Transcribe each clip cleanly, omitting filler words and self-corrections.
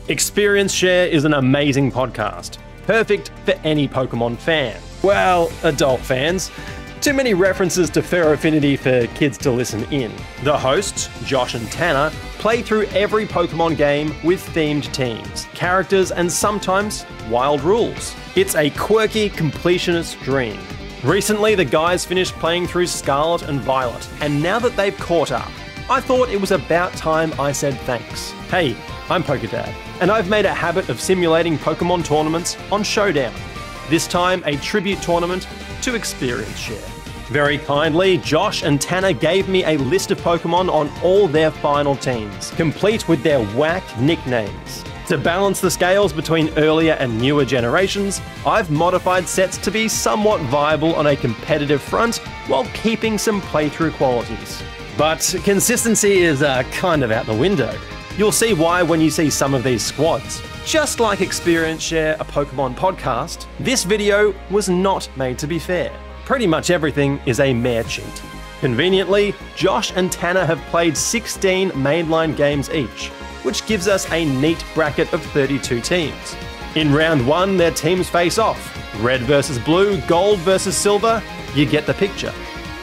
Experience Share is an amazing podcast, perfect for any Pokemon fan. Well, adult fans. Too many references to Ferrofinity for kids to listen in. The hosts, Josh and Tanner, play through every Pokemon game with themed teams, characters, and sometimes wild rules. It's a quirky completionist dream. Recently, the guys finished playing through Scarlet and Violet, and now that they've caught up, I thought it was about time I said thanks. Hey, I'm Pokedad, and I've made a habit of simulating Pokemon tournaments on Showdown. This time, a tribute tournament to Experience Share. Very kindly, Josh and Tanner gave me a list of Pokemon on all their final teams, complete with their whack nicknames. To balance the scales between earlier and newer generations, I've modified sets to be somewhat viable on a competitive front while keeping some playthrough qualities. But consistency is kind of out the window. You'll see why when you see some of these squads. Just like Experience Share, a Pokemon podcast, this video was not made to be fair. Pretty much everything is a mere cheat. Conveniently, Josh and Tanner have played 16 mainline games each, which gives us a neat bracket of 32 teams. In round 1, their teams face off. Red versus blue, gold versus silver, you get the picture.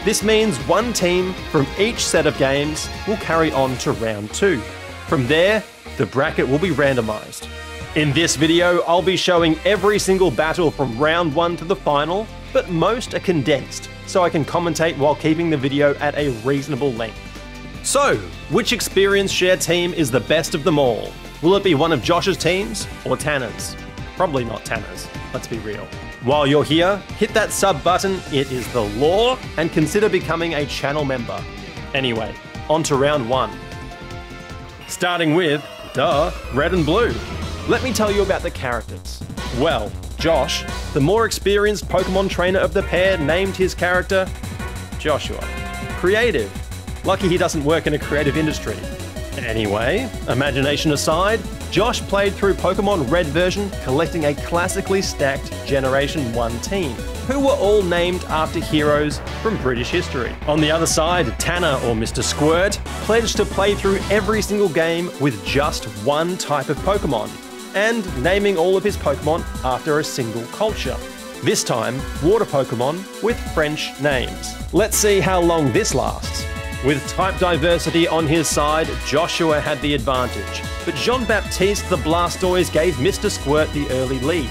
This means one team from each set of games will carry on to round 2. From there, the bracket will be randomized. In this video, I'll be showing every single battle from round 1 to the final, but most are condensed, so I can commentate while keeping the video at a reasonable length. So, which Experience Share team is the best of them all? Will it be one of Josh's teams or Tanner's? Probably not Tanner's, let's be real. While you're here, hit that sub button, it is the law, and consider becoming a channel member. Anyway, on to round 1. Starting with, red and blue. Let me tell you about the characters. Well, Josh, the more experienced Pokemon trainer of the pair, named his character Joshua. Creative. Lucky he doesn't work in a creative industry. Anyway, imagination aside, Josh played through Pokemon Red version, collecting a classically stacked Generation 1 team, who were all named after heroes from British history. On the other side, Tanner, or Mr. Squirt, pledged to play through every single game with just one type of Pokemon, and naming all of his Pokemon after a single culture. This time, water Pokemon with French names. Let's see how long this lasts. With type diversity on his side, Joshua had the advantage, but Jean-Baptiste the Blastoise gave Mr. Squirt the early lead.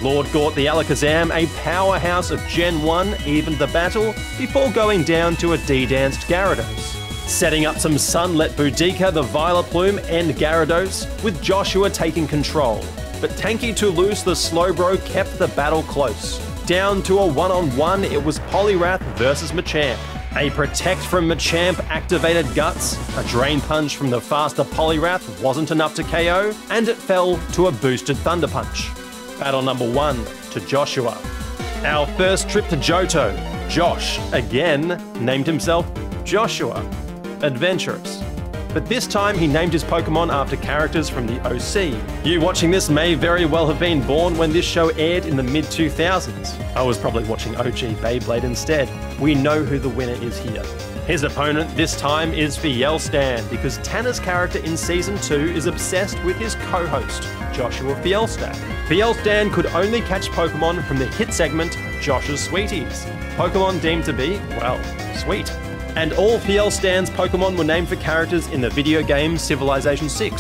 Lord Gort the Alakazam, a powerhouse of Gen 1, evened the battle before going down to a D-danced Gyarados. Setting up some Sunlet Boudica, the Vileplume, and Gyarados, with Joshua taking control. But Tanky Toulouse the Slowbro kept the battle close. Down to a one-on-one, it was Poliwrath versus Machamp. A Protect from Machamp activated Guts, a Drain Punch from the faster Poliwrath wasn't enough to KO, and it fell to a boosted Thunder Punch. Battle number 1 to Joshua. Our first trip to Johto. Josh, again, named himself Joshua. Adventurous. But this time he named his Pokemon after characters from the OC. You watching this may very well have been born when this show aired in the mid-2000s. I was probably watching OG Beyblade instead. We know who the winner is here. His opponent this time is Fielstan, because Tanner's character in Season 2 is obsessed with his co-host, Joshua Fielstan. Fielstan could only catch Pokemon from the hit segment, Josh's Sweeties. Pokemon deemed to be, well, sweet. And all Fielstan's Pokemon were named for characters in the video game Civilization VI,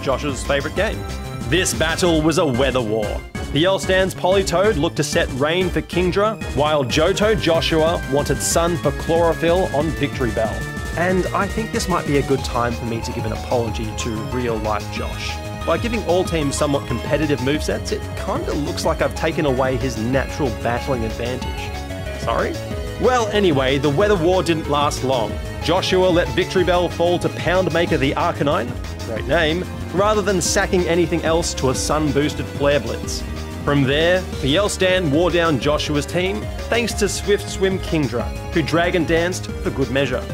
Josh's favourite game. This battle was a weather war. Fielstan's Politoed looked to set rain for Kingdra, while Johto Joshua wanted sun for Chlorophyll on Victory Bell. And I think this might be a good time for me to give an apology to real-life Josh. By giving all teams somewhat competitive movesets, it kinda looks like I've taken away his natural battling advantage. Sorry? Well, anyway, the weather war didn't last long. Joshua let Victory Bell fall to Poundmaker the Arcanine, great name, rather than sacking anything else to a sun-boosted Flare Blitz. From there, Fielstan wore down Joshua's team thanks to Swift Swim Kingdra, who Dragon Danced for good measure.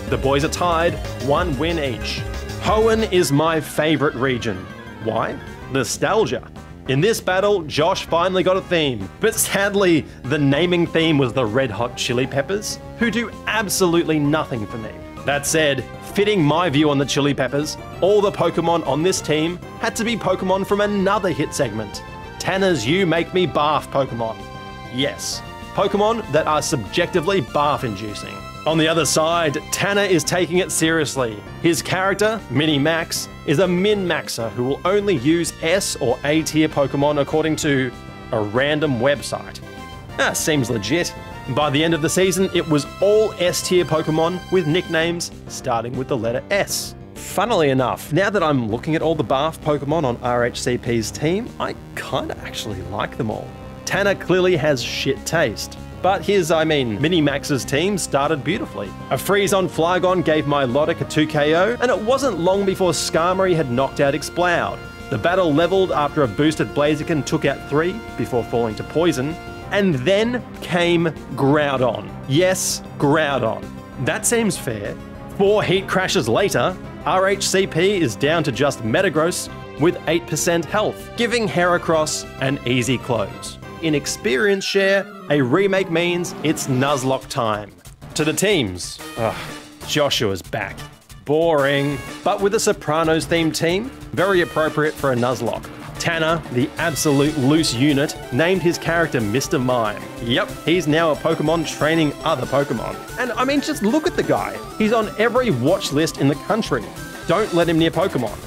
The boys are tied, 1 win each. Hoenn is my favourite region. Why? Nostalgia. In this battle, Josh finally got a theme, but sadly, the naming theme was the Red Hot Chili Peppers, who do absolutely nothing for me. That said, fitting my view on the Chili Peppers, all the Pokemon on this team had to be Pokemon from another hit segment. Tanner's You Make Me Barf Pokemon. Yes, Pokemon that are subjectively barf-inducing. On the other side, Tanner is taking it seriously. His character, Minimax, is a min-maxer who will only use S or A tier Pokemon according to a random website. That seems legit. By the end of the season, it was all S tier Pokemon with nicknames starting with the letter S. Funnily enough, now that I'm looking at all the barf Pokemon on RHCP's team, I kinda actually like them all. Tanner clearly has shit taste. But his, Minimax's team started beautifully. A freeze on Flygon gave my Milotic a 2 KO, and it wasn't long before Skarmory had knocked out Exploud. The battle leveled after a boosted Blaziken took out 3 before falling to poison, and then came Groudon. Yes, Groudon. That seems fair. 4 heat crashes later, RHCP is down to just Metagross with 8% health, giving Heracross an easy close. In experience share, a remake means it's Nuzlocke time. To the teams. Joshua's back. Boring. But with a Sopranos-themed team, very appropriate for a Nuzlocke. Tanner, the absolute loose unit, named his character Mr. Mime. Yep, he's now a Pokemon training other Pokemon. And just look at the guy. He's on every watch list in the country. Don't let him near Pokemon.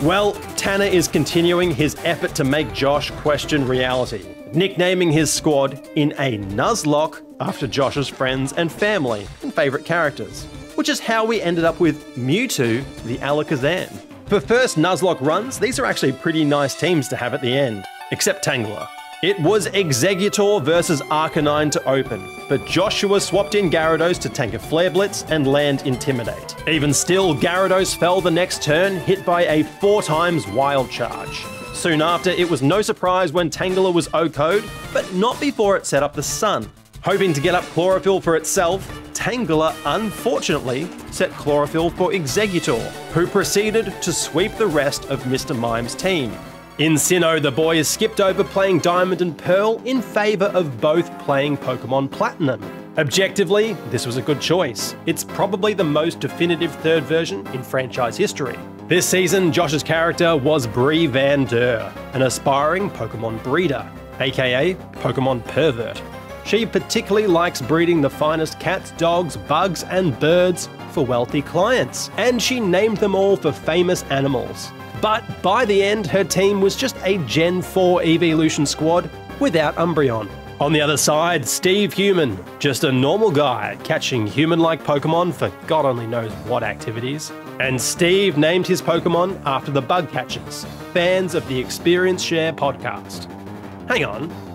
Well, Tanner is continuing his effort to make Josh question reality, nicknaming his squad in a Nuzlocke after Josh's friends and family and favourite characters, which is how we ended up with Mewtwo the Alakazam. For first Nuzlocke runs, these are actually pretty nice teams to have at the end, except Tangela. It was Exeggutor versus Arcanine to open, but Joshua swapped in Gyarados to tank a Flare Blitz and land Intimidate. Even still, Gyarados fell the next turn, hit by a 4 times Wild Charge. Soon after, it was no surprise when Tangela was OHKO'd, but not before it set up the Sun. Hoping to get up Chlorophyll for itself, Tangela unfortunately set Chlorophyll for Exeggutor, who proceeded to sweep the rest of Mr. Mime's team. In Sinnoh, the boys skipped over playing Diamond and Pearl in favour of both playing Pokemon Platinum. Objectively, this was a good choice. It's probably the most definitive third version in franchise history. This season, Josh's character was Brie Van Der, an aspiring Pokemon breeder, aka Pokemon Pervert. She particularly likes breeding the finest cats, dogs, bugs, and birds for wealthy clients, and she named them all for famous animals. But by the end, her team was just a Gen 4 Evolution squad without Umbreon. On the other side, Steve Human, just a normal guy catching human-like Pokemon for God only knows what activities. And Steve named his Pokemon after the bug catchers, fans of the Experience Share podcast. Hang on.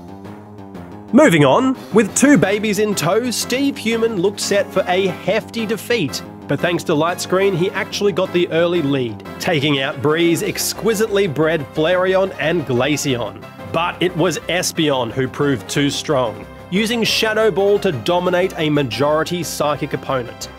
Moving on, with 2 babies in tow, Steve Human looked set for a hefty defeat. But thanks to Light Screen, he actually got the early lead, taking out Brie's exquisitely bred Flareon and Glaceon. But it was Espeon who proved too strong, using Shadow Ball to dominate a majority Psychic opponent.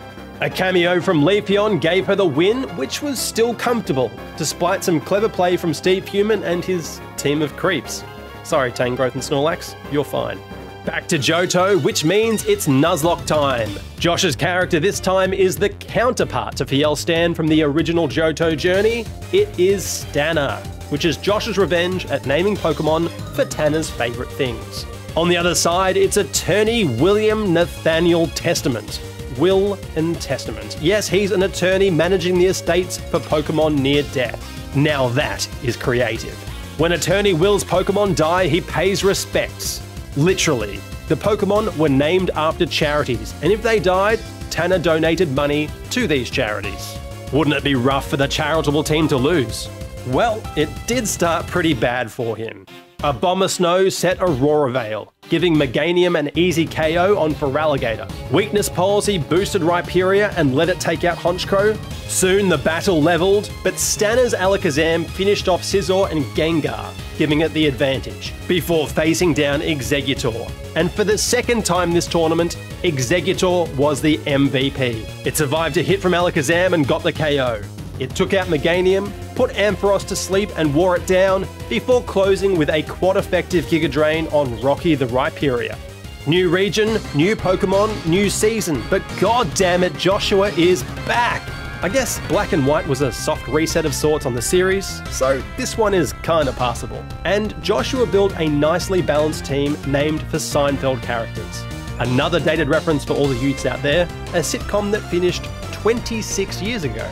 A cameo from Leafeon gave her the win, which was still comfortable, despite some clever play from Steve Human and his team of creeps. Sorry, Tangrowth and Snorlax, you're fine. Back to Johto, which means it's Nuzlocke time. Josh's character this time is the counterpart to Fielstan from the original Johto journey. It is Stanna, which is Josh's revenge at naming Pokemon for Tanner's favourite things. On the other side, it's attorney William Nathaniel Testament. Will and Testament. Yes, he's an attorney managing the estates for Pokemon near death. Now that is creative. When Attorney Will's Pokemon die, he pays respects. Literally. The Pokemon were named after charities, and if they died, Tanner donated money to these charities. Wouldn't it be rough for the charitable team to lose? Well, it did start pretty bad for him. Abomasnow set Aurora Veil, giving Meganium an easy KO on Feraligatr. Weakness Policy boosted Rhyperior and let it take out Honchkrow. Soon the battle leveled, but Stanner's Alakazam finished off Scizor and Gengar, giving it the advantage, before facing down Exeggutor. And for the second time this tournament, Exeggutor was the MVP. It survived a hit from Alakazam and got the KO. It took out Meganium, put Ampharos to sleep and wore it down, before closing with a quad-effective Giga Drain on Rocky the Rhyperior. New region, new Pokemon, new season, but god damn it, Joshua is back! I guess Black and White was a soft reset of sorts on the series, so this one is kinda passable. And Joshua built a nicely balanced team named for Seinfeld characters. Another dated reference for all the youths out there, a sitcom that finished 26 years ago.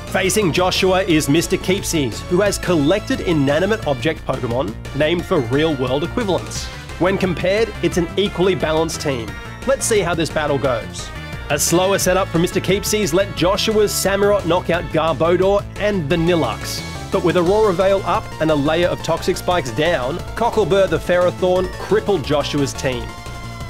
Facing Joshua is Mr. Keepsies, who has collected inanimate object Pokemon named for real-world equivalents. When compared, it's an equally balanced team. Let's see how this battle goes. A slower setup from Mr. Keepsies let Joshua's Samurott knock out Garbodor and Vanillux. But with Aurora Veil up and a layer of Toxic Spikes down, Cocklebur the Ferrothorn crippled Joshua's team.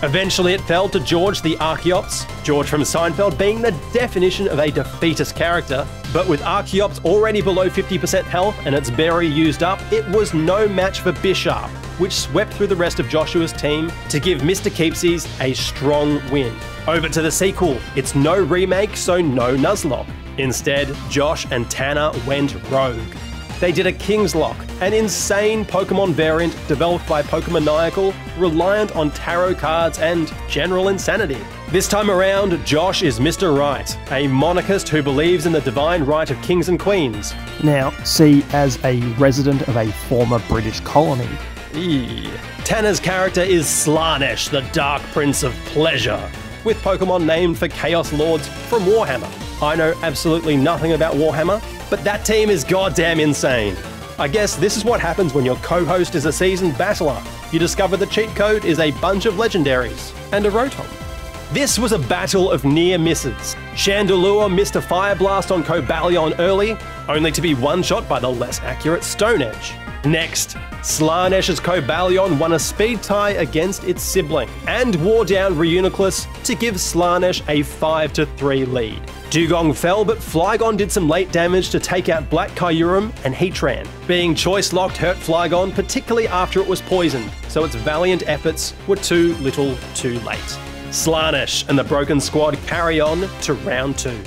Eventually it fell to George the Archeops, George from Seinfeld being the definition of a defeatist character, but with Archeops already below 50% health and its berry used up, it was no match for Bisharp, which swept through the rest of Joshua's team to give Mr. Keepsies a strong win. Over to the sequel, it's no remake, so no Nuzlocke. Instead, Josh and Tanner went rogue. They did a King's Lock, an insane Pokemon variant developed by Pokemaniacal, reliant on tarot cards and general insanity. This time around, Josh is Mr. Right, a monarchist who believes in the divine right of kings and queens. Now, see as a resident of a former British colony. Tanner's character is Slaanesh, the Dark Prince of Pleasure, with Pokemon named for Chaos Lords from Warhammer. I know absolutely nothing about Warhammer, but that team is goddamn insane. I guess this is what happens when your co-host is a seasoned battler. You discover the cheat code is a bunch of legendaries and a Rotom. This was a battle of near misses. Chandelure missed a Fire Blast on Cobalion early, only to be one-shot by the less accurate Stone Edge. Next, Slaanesh's Cobalion won a speed tie against its sibling and wore down Reuniclus to give Slaanesh a 5-3 lead. Dugong fell, but Flygon did some late damage to take out Black Kyurem and Heatran. Being choice-locked hurt Flygon, particularly after it was poisoned, so its valiant efforts were too little too late. Slaanesh and the Broken Squad carry on to round 2.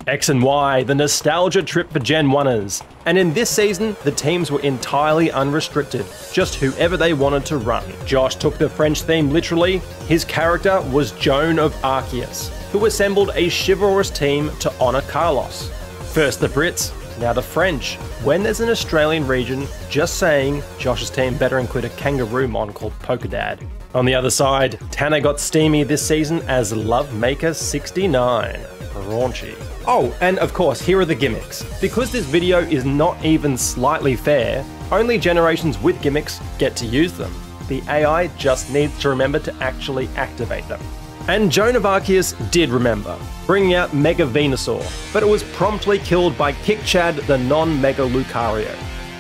X and Y, the nostalgia trip for Gen 1ers. And in this season, the teams were entirely unrestricted, just whoever they wanted to run. Josh took the French theme literally. His character was Joan of Arceus, who assembled a chivalrous team to honour Carlos. First the Brits, now the French. When there's an Australian region, just saying, Josh's team better include a kangaroo mon called Polkadad. On the other side, Tanner got steamy this season as Lovemaker 69. Raunchy. Oh, and of course, here are the gimmicks. Because this video is not even slightly fair, only generations with gimmicks get to use them. The AI just needs to remember to actually activate them. And Joan of Arceus did remember, bringing out Mega Venusaur, but it was promptly killed by Kickchad the non-Mega Lucario.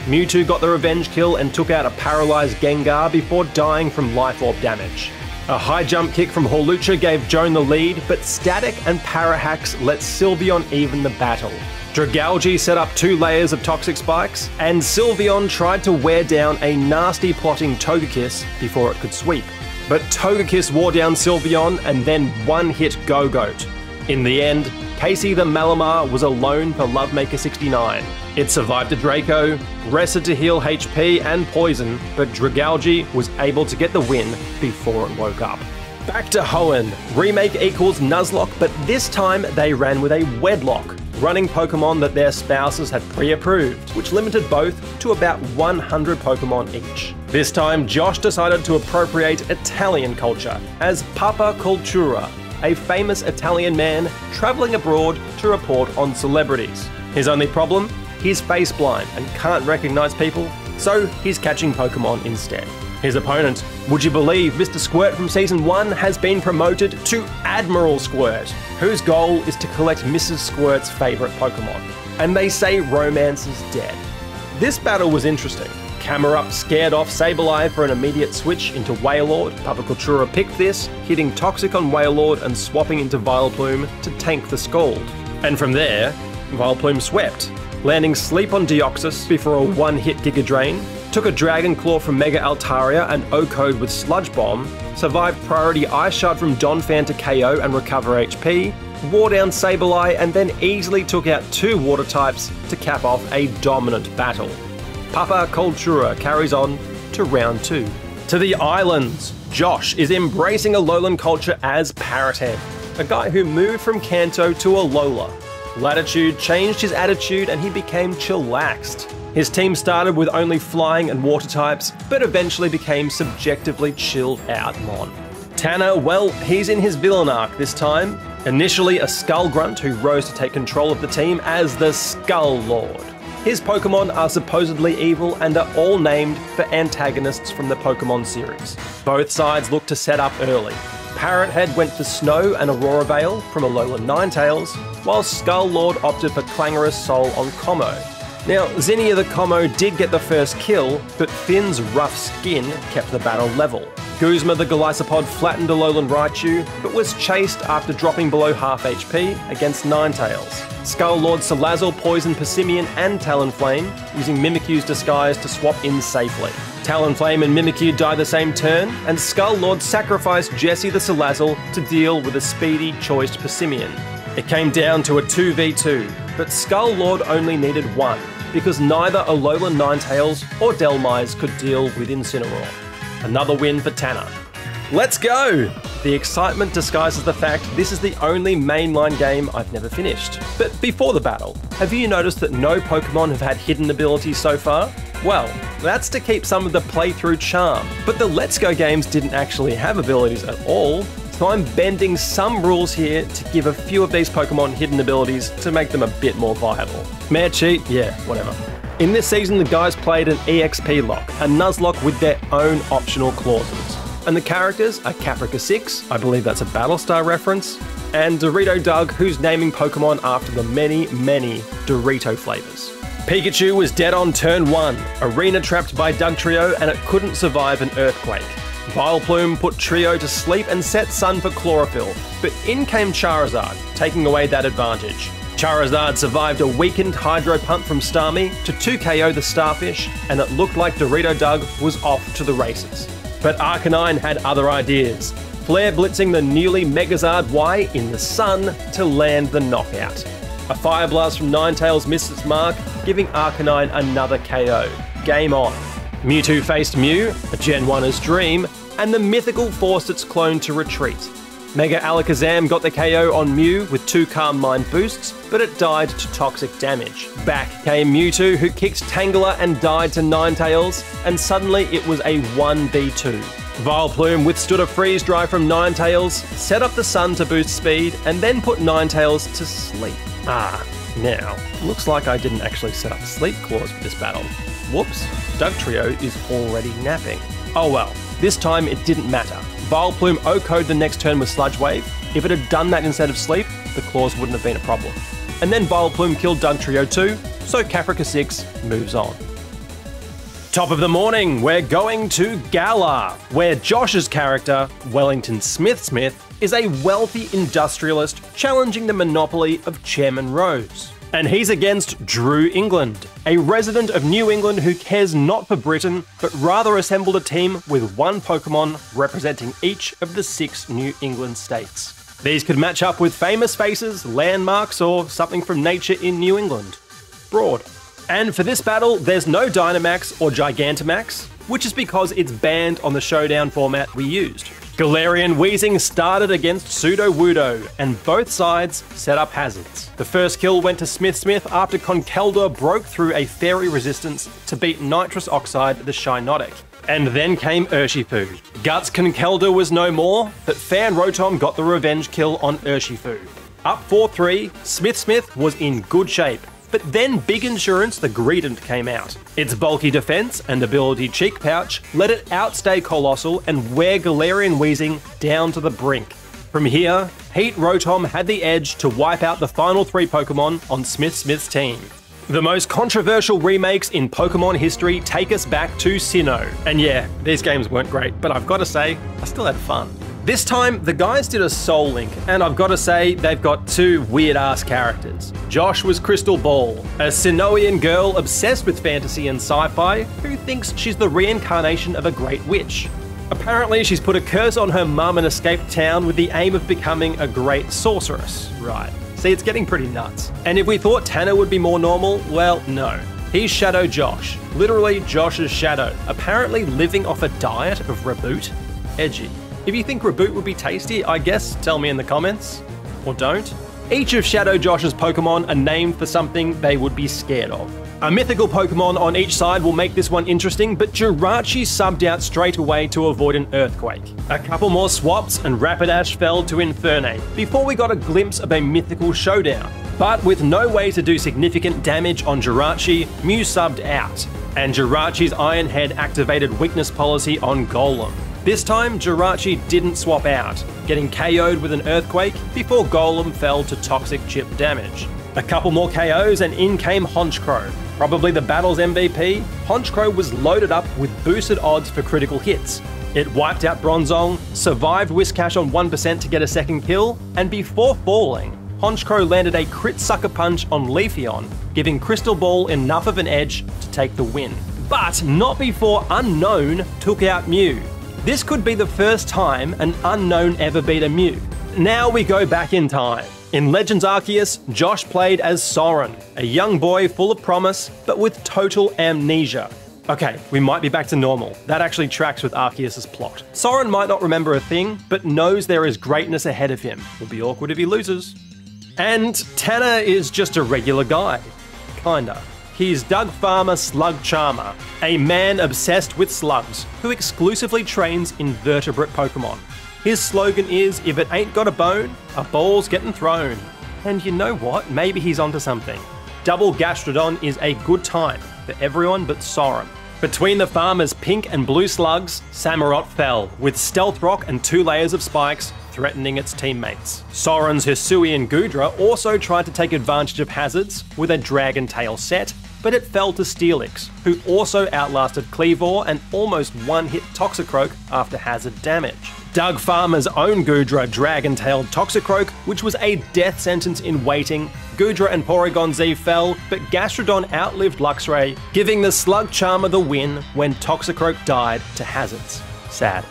Mewtwo got the revenge kill and took out a paralysed Gengar before dying from Life Orb damage. A high jump kick from Hawlucha gave Joan the lead, but Static and Parahacks let Sylveon even the battle. Dragalge set up 2 layers of Toxic Spikes, and Sylveon tried to wear down a nasty plotting Togekiss before it could sweep. But Togekiss wore down Sylveon and then one-hit Go-Goat. In the end, Casey the Malamar was alone for Lovemaker 69. It survived a Draco, rested to heal HP and poison, but Dragalge was able to get the win before it woke up. Back to Hoenn. Remake equals Nuzlocke, but this time they ran with a wedlock, running Pokemon that their spouses had pre-approved, which limited both to about 100 Pokemon each. This time, Josh decided to appropriate Italian culture as Papa Cultura, a famous Italian man travelling abroad to report on celebrities. His only problem? He's face blind and can't recognise people, so he's catching Pokemon instead. His opponent, would you believe Mr. Squirt from Season 1 has been promoted to Admiral Squirt, whose goal is to collect Mrs. Squirt's favourite Pokemon. And they say romance is dead. This battle was interesting. Camerupt scared off Sableye for an immediate switch into Wailord. Papa Cultura picked this, hitting Toxic on Wailord and swapping into Vileplume to tank the Scald. And from there, Vileplume swept, landing Sleep on Deoxys before a one-hit Giga Drain, took a Dragon Claw from Mega Altaria and O-Code with Sludge Bomb, survived priority Ice Shard from Donphan to KO and recover HP, wore down Sableye and then easily took out 2 water types to cap off a dominant battle. Papa Cultura carries on to round 2. To the islands, Josh is embracing Alolan culture as Parrothead, a guy who moved from Kanto to Alola. Latitude changed his attitude and he became chillaxed. His team started with only flying and water types, but eventually became subjectively chilled out mon. Tanner, well, he's in his villain arc this time. Initially a Skull Grunt who rose to take control of the team as the Skull Lord. His Pokemon are supposedly evil and are all named for antagonists from the Pokemon series. Both sides look to set up early. Parrothead went for Snow and Aurora Veil from Alolan Ninetales, while Skull Lord opted for Clangorous Soul on Como. Now, Zinnia the Como did get the first kill, but Finn's rough skin kept the battle level. Guzma the Golisopod flattened Alolan Raichu, but was chased after dropping below half HP against Ninetales. Skull Lord Salazzle poisoned Persimmon and Talonflame, using Mimikyu's disguise to swap in safely. Talonflame and Mimikyu die the same turn, and Skull Lord sacrificed Jessie the Salazzle to deal with a speedy, choiced Persimmon. It came down to a 2v2, but Skull Lord only needed one, because neither Alolan Ninetales or Dhelmise could deal with Incineroar. Another win for Tanner. Let's go! The excitement disguises the fact this is the only mainline game I've never finished. But before the battle, have you noticed that no Pokemon have had hidden abilities so far? Well, that's to keep some of the playthrough charm. But the Let's Go games didn't actually have abilities at all, so I'm bending some rules here to give a few of these Pokemon hidden abilities to make them a bit more viable. Mare cheat? Yeah, whatever. In this season, the guys played an EXP lock, a Nuzlocke with their own optional clauses. And the characters are Caprica 6, I believe that's a Battlestar reference, and Dorito Doug, who's naming Pokemon after the many, many Dorito flavors. Pikachu was dead on turn 1, arena trapped by Dugtrio, and it couldn't survive an earthquake. Vileplume put Trio to sleep and set Sun for Chlorophyll, but in came Charizard, taking away that advantage. Charizard survived a weakened Hydro Pump from Starmie to 2KO the Starfish, and it looked like Dorito Doug was off to the races. But Arcanine had other ideas, Flare blitzing the newly Megazard Y in the sun to land the knockout. A Fire Blast from Ninetales missed its mark, giving Arcanine another KO. Game on. Mewtwo faced Mew, a Gen 1's dream, and the Mythical forced its clone to retreat. Mega Alakazam got the KO on Mew with 2 Calm Mind boosts, but it died to toxic damage. Back came Mewtwo, who kicked Tangela and died to Ninetales, and suddenly it was a 1v2. Vileplume withstood a freeze dry from Ninetales, set up the sun to boost speed, and then put Ninetales to sleep. Now, looks like I didn't actually set up a sleep clause for this battle. Whoops, Dugtrio is already napping. Oh well, this time it didn't matter. Vileplume OHKO'd the next turn with Sludge Wave. If it had done that instead of sleep, the clause wouldn't have been a problem. And then Vileplume killed Dugtrio too, so Caprica 6 moves on. Top of the morning, we're going to Galar, where Josh's character, Wellington Smith, is a wealthy industrialist challenging the monopoly of Chairman Rose. And he's against Drew England, a resident of New England who cares not for Britain, but rather assembled a team with one Pokemon representing each of the 6 New England states. These could match up with famous faces, landmarks, or something from nature in New England. Broad. And for this battle, there's no Dynamax or Gigantamax, which is because it's banned on the Showdown format we used. Galarian Weezing started against Sudowoodo, and both sides set up hazards. The first kill went to Smith after Conkeldurr broke through a fairy resistance to beat Nitrous Oxide the Shiinotic. And then came Urshifu. Guts Conkeldurr was no more, but Fan Rotom got the revenge kill on Urshifu. Up 4-3, Smith was in good shape. But then Big Insurance the Greedent came out. Its bulky defense and ability Cheek Pouch let it outstay Colossal and wear Galarian Weezing down to the brink. From here, Heat Rotom had the edge to wipe out the final 3 Pokemon on Smith's team. The most controversial remakes in Pokemon history take us back to Sinnoh. And yeah, these games weren't great, but I've got to say, I still had fun. This time, the guys did a Soul Link, and I've got to say, they've got 2 weird-ass characters. Josh was Crystal Ball, a Sinnohian girl obsessed with fantasy and sci-fi who thinks she's the reincarnation of a great witch. Apparently, she's put a curse on her mum and escaped town with the aim of becoming a great sorceress. Right. See, it's getting pretty nuts. And if we thought Tanner would be more normal, well, no. He's Shadow Josh, literally Josh's shadow, apparently living off a diet of Reboot. Edgy. If you think Reboot would be tasty, I guess tell me in the comments. Or don't. Each of Shadow Josh's Pokemon are named for something they would be scared of. A mythical Pokemon on each side will make this one interesting, but Jirachi subbed out straight away to avoid an earthquake. A couple more swaps and Rapidash fell to Infernape before we got a glimpse of a mythical showdown. But with no way to do significant damage on Jirachi, Mew subbed out, and Jirachi's Iron Head activated weakness policy on Golem. This time, Jirachi didn't swap out, getting KO'd with an earthquake before Golem fell to toxic chip damage. A couple more KOs and in came Honchkrow. Probably the battle's MVP, Honchkrow was loaded up with boosted odds for critical hits. It wiped out Bronzong, survived Whiscash on 1% to get a second kill, and before falling, Honchkrow landed a crit sucker punch on Leafeon, giving Crystal Ball enough of an edge to take the win. But not before Unknown took out Mew. This could be the first time an Unknown ever beat a Mew. Now we go back in time. In Legends Arceus, Josh played as Soren, a young boy full of promise, but with total amnesia. Okay, we might be back to normal. That actually tracks with Arceus' plot. Soren might not remember a thing, but knows there is greatness ahead of him. Will be awkward if he loses. And Tanner is just a regular guy. Kinda. He's Doug Farmer Slug Charmer, a man obsessed with slugs who exclusively trains invertebrate Pokemon. His slogan is, if it ain't got a bone, a ball's getting thrown. And you know what? Maybe he's onto something. Double Gastrodon is a good time for everyone but Soren. Between the farmer's pink and blue slugs, Samurott fell, with Stealth Rock and 2 layers of spikes threatening its teammates. Soren's Hisuian Goodra also tried to take advantage of hazards with a Dragon Tail set, but it fell to Steelix, who also outlasted Kleavor and almost one-hit Toxicroak after hazard damage. Doug Farmer's own Goodra Dragon-tailed Toxicroak, which was a death sentence in waiting. Goodra and Porygon Z fell, but Gastrodon outlived Luxray, giving the Slug Charmer the win when Toxicroak died to hazards. Sad.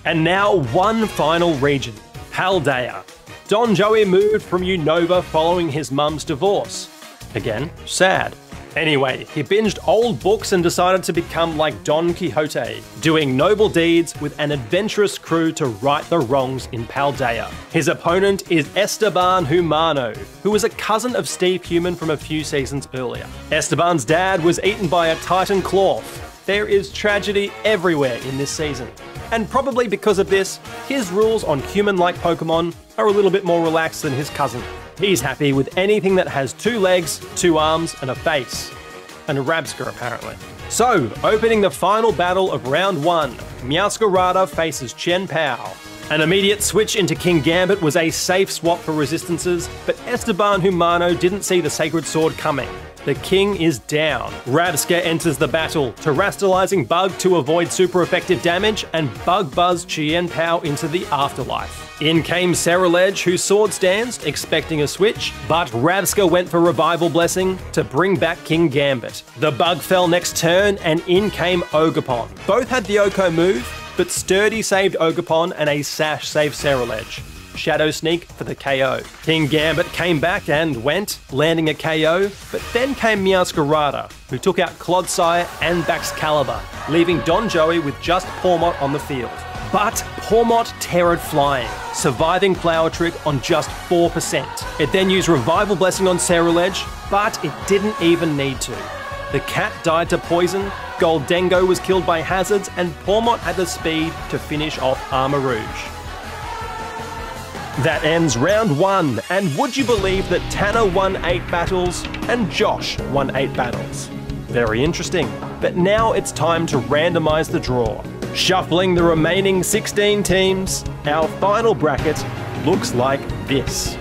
And now one final region, Paldea. Don Joey moved from Unova following his mum's divorce. Again, sad. Anyway, he binged old books and decided to become like Don Quixote, doing noble deeds with an adventurous crew to right the wrongs in Paldea. His opponent is Esteban Humano, who was a cousin of Steve Human from a few seasons earlier. Esteban's dad was eaten by a Titan Clorf. There is tragedy everywhere in this season. And probably because of this, his rules on human-like Pokemon are a little bit more relaxed than his cousin. He's happy with anything that has 2 legs, 2 arms, and a face. And a Rabsca, apparently. So, opening the final battle of round 1, Meowscarada faces Chien-Pao. An immediate switch into King Gambit was a safe swap for resistances, but Esteban Humano didn't see the Sacred Sword coming. The king is down. Rabsca enters the battle, terastallizing Bug to avoid super effective damage and Bug Buzz Chien-Pao into the afterlife. In came Ceruledge, who swords danced, expecting a switch, but Rabsca went for Revival Blessing to bring back King Gambit. The Bug fell next turn, and in came Ogerpon. Both had the Oko move, but Sturdy saved Ogerpon and a Sash saved Ceruledge. Shadow Sneak for the KO. King Gambit came back and went, landing a KO, but then came Meowscarada, who took out Clodsire and Baxcalibur, leaving Don Joey with just Pawmot on the field. But Pawmot terrored flying, surviving Flower Trick on just 4%. It then used Revival Blessing on Ceruledge, but it didn't even need to. The cat died to poison, Goldengo was killed by hazards, and Pawmot had the speed to finish off Armarouge. That ends round 1, and would you believe that Tanner won 8 battles and Josh won 8 battles? Very interesting. But now it's time to randomise the draw. Shuffling the remaining 16 teams, our final bracket looks like this.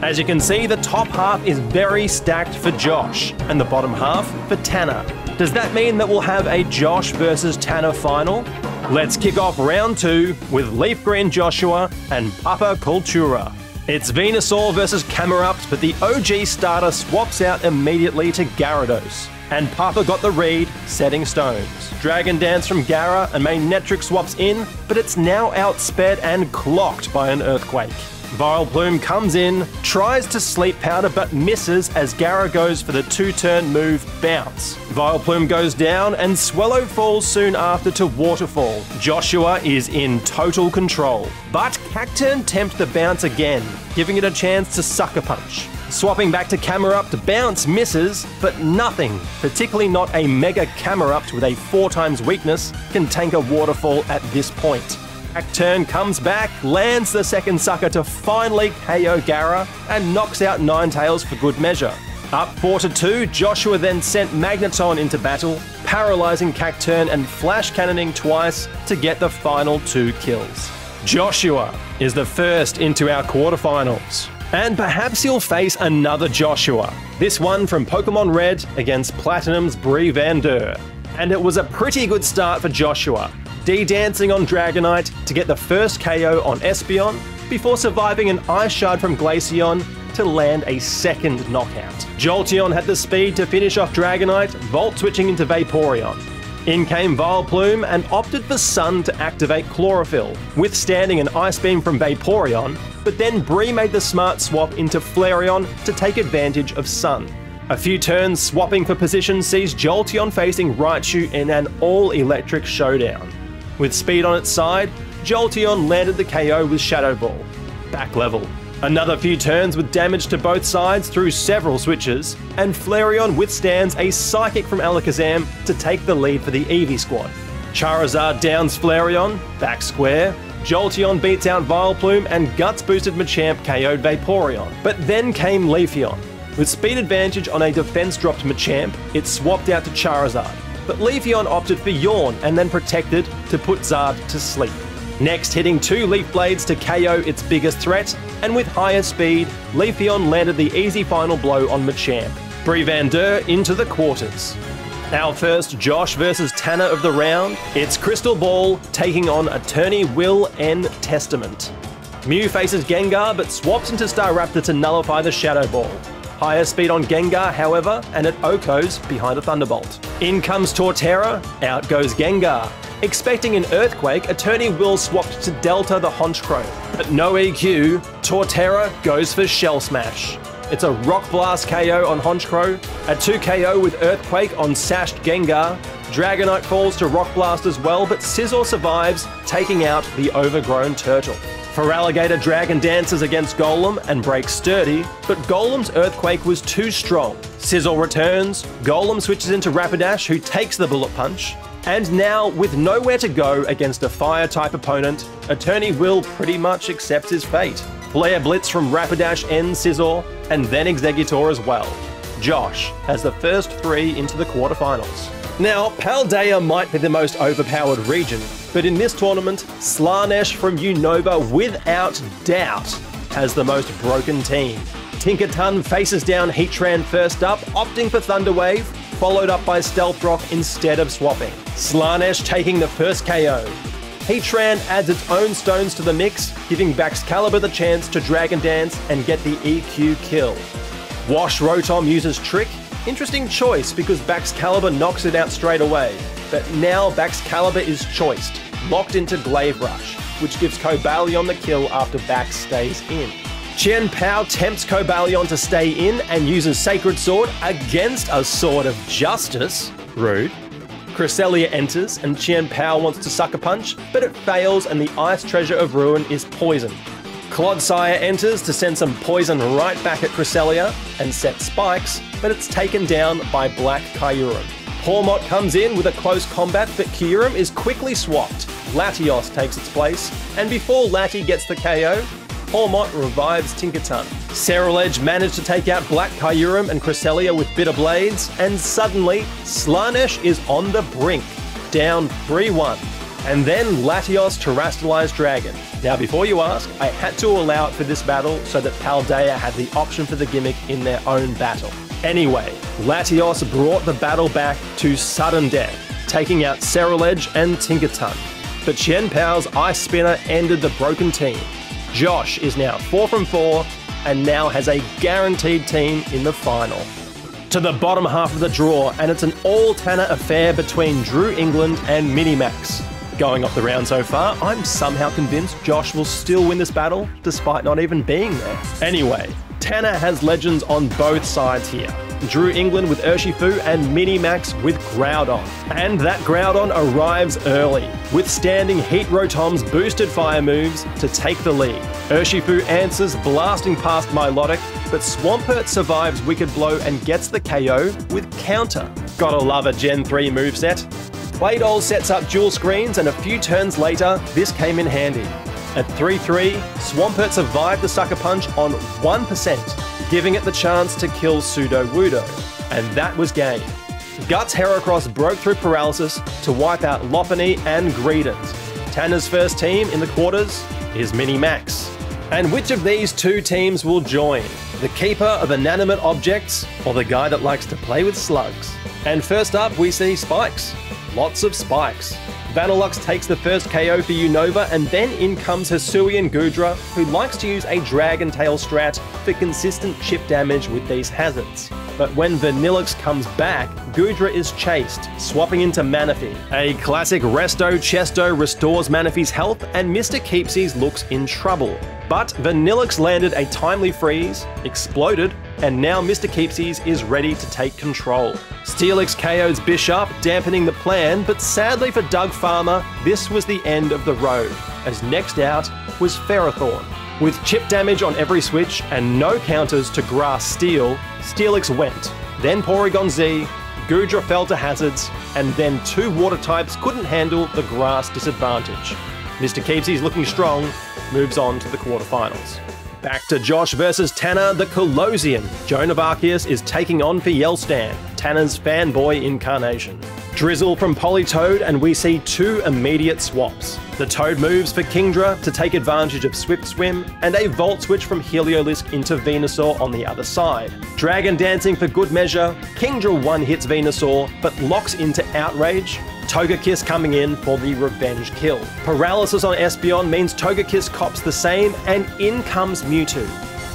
As you can see, the top half is very stacked for Josh, and the bottom half for Tanner. Does that mean that we'll have a Josh versus Tanner final? Let's kick off round 2 with Leaf Green Joshua and Papa Cultura. It's Venusaur versus Camerupt, but the OG starter swaps out immediately to Gyarados. And Papa got the read, setting stones. Dragon Dance from Gara and Manectric swaps in, but it's now outsped and clocked by an Earthquake. Vileplume comes in, tries to sleep powder but misses as Gara goes for the 2-turn move Bounce. Vileplume goes down and Swellow falls soon after to Waterfall. Joshua is in total control, but Cacturn tempts the Bounce again, giving it a chance to Sucker Punch. Swapping back to Camerupt, Bounce misses, but nothing, particularly not a Mega Camerupt with a 4x weakness, can tank a Waterfall at this point. Cacturn comes back, lands the second sucker to finally KO Gara, and knocks out Ninetales for good measure. Up 4-2, Joshua then sent Magneton into battle, paralysing Cacturn and flash cannoning twice to get the final 2 kills. Joshua is the first into our quarterfinals. And perhaps you'll face another Joshua, this one from Pokemon Red against Platinum's Brie Vandoor. And it was a pretty good start for Joshua, D-dancing on Dragonite to get the first KO on Espeon, before surviving an Ice Shard from Glaceon to land a second knockout. Jolteon had the speed to finish off Dragonite, Volt switching into Vaporeon. In came Vileplume and opted for Sun to activate Chlorophyll, withstanding an Ice Beam from Vaporeon, but then Brie made the smart swap into Flareon to take advantage of Sun. A few turns swapping for position sees Jolteon facing Raichu in an all-electric showdown. With speed on its side, Jolteon landed the KO with Shadow Ball. Back level. Another few turns with damage to both sides through several switches, and Flareon withstands a Psychic from Alakazam to take the lead for the Eevee squad. Charizard downs Flareon, back square. Jolteon beats out Vileplume and Guts-boosted Machamp KO'd Vaporeon. But then came Leafeon. With speed advantage on a defense-dropped Machamp, it swapped out to Charizard. But Leafeon opted for Yawn and then protected to put Zard to sleep. Next, hitting 2 Leaf Blades to KO its biggest threat, and with higher speed, Leafeon landed the easy final blow on Machamp. Brie Vandoor into the quarters. Our first Josh versus Tanner of the round, it's Crystal Ball taking on Attorney Will N. Testament. Mew faces Gengar but swaps into Staraptor to nullify the Shadow Ball. Higher speed on Gengar, however, and it OHKOs behind a Thunderbolt. In comes Torterra, out goes Gengar. Expecting an Earthquake, Attorney Will swapped to Delta the Honchkrow. But no EQ, Torterra goes for Shell Smash. It's a Rock Blast KO on Honchkrow, a 2 KO with Earthquake on Sashed Gengar. Dragonite falls to Rock Blast as well, but Scizor survives, taking out the overgrown turtle. Feraligatr Dragon dances against Golem and breaks Sturdy, but Golem's Earthquake was too strong. Scizor returns, Golem switches into Rapidash, who takes the Bullet Punch, and now, with nowhere to go against a Fire-type opponent, Attorney Will pretty much accepts his fate. Flare Blitz from Rapidash ends Scizor, and then Exeggutor as well. Josh has the first 3 into the quarterfinals. Now, Paldea might be the most overpowered region, but in this tournament, Slanesh from Unova without doubt has the most broken team. Tinkaton faces down Heatran first up, opting for Thunder Wave, followed up by Stealth Rock instead of swapping. Slanesh taking the first KO. Heatran adds its own stones to the mix, giving Baxcalibur the chance to Dragon Dance and get the EQ kill. Wash Rotom uses Trick. Interesting choice because Baxcalibur knocks it out straight away, but now Baxcalibur is choiced, locked into Glaive Rush, which gives Cobalion the kill after Bax stays in. Qian Pao tempts Cobalion to stay in and uses Sacred Sword against a Sword of Justice. Rude. Cresselia enters and Qian Pao wants to Sucker Punch, but it fails and the Ice Treasure of Ruin is poisoned. Clodsire enters to send some poison right back at Cresselia and set spikes, but it's taken down by Black Kyurem. Hormot comes in with a close combat, but Kyurem is quickly swapped. Latios takes its place, and before Lati gets the KO, Hormot revives Tinkaton. Ceruledge managed to take out Black Kyurem and Cresselia with Bitter Blades, and suddenly, Slanesh is on the brink, down 3-1. And then Latios Terrestrialized Dragon. Now before you ask, I had to allow it for this battle so that Paldea had the option for the gimmick in their own battle. Anyway, Latios brought the battle back to sudden death, taking out Ceruledge and Tinkaton. But Qian Pao's Ice Spinner ended the broken team. Josh is now 4 from 4 and now has a guaranteed team in the final. To the bottom half of the draw, and it's an all-Tanner affair between Drew England and Minimax. Going off the round so far, I'm somehow convinced Josh will still win this battle, despite not even being there. Anyway, Tanner has legends on both sides here. Drew England with Urshifu and Minimax with Groudon. And that Groudon arrives early, withstanding Heat Rotom's boosted fire moves to take the lead. Urshifu answers, blasting past Milotic, but Swampert survives Wicked Blow and gets the KO with Counter. Gotta love a Gen 3 moveset. Claydol sets up dual screens, and a few turns later, this came in handy. At 3-3, Swampert survived the Sucker Punch on 1%, giving it the chance to kill Sudowoodo, and that was game. Guts Heracross broke through Paralysis to wipe out Lopunny and Greedent. Tanner's first team in the quarters is Minimax. And which of these two teams will join? The keeper of inanimate objects, or the guy that likes to play with slugs? And first up, we see Spikes. Lots of spikes. Vanillux takes the first KO for Unova, and then in comes Hisuian Goodra, who likes to use a Dragon Tail strat for consistent chip damage with these hazards. But when Vanillux comes back, Goodra is chased, swapping into Manaphy. A classic Resto Chesto restores Manaphy's health, and Mr. Keepsies looks in trouble. But Vanillux landed a timely freeze, exploded, and now Mr. Keepsies is ready to take control. Steelix KO's Bishop, dampening the plan, but sadly for Doug Farmer, this was the end of the road, as next out was Ferrothorn. With chip damage on every switch and no counters to Grass Steel, Steelix went. Then Porygon Z, Goodra fell to hazards, and then two water types couldn't handle the grass disadvantage. Mr. Keepsies, looking strong, moves on to the quarterfinals. Back to Josh versus Tanner, the Colosseum. Joan of Arceus is taking on Fielstan, Tanner's fanboy incarnation. Drizzle from Politoed, and we see two immediate swaps. The Toad moves for Kingdra to take advantage of Swift Swim, and a Volt Switch from Heliolisk into Venusaur on the other side. Dragon Dancing for good measure, Kingdra one-hits Venusaur, but locks into Outrage. Togekiss coming in for the revenge kill. Paralysis on Espeon means Togekiss cops the same, and in comes Mewtwo.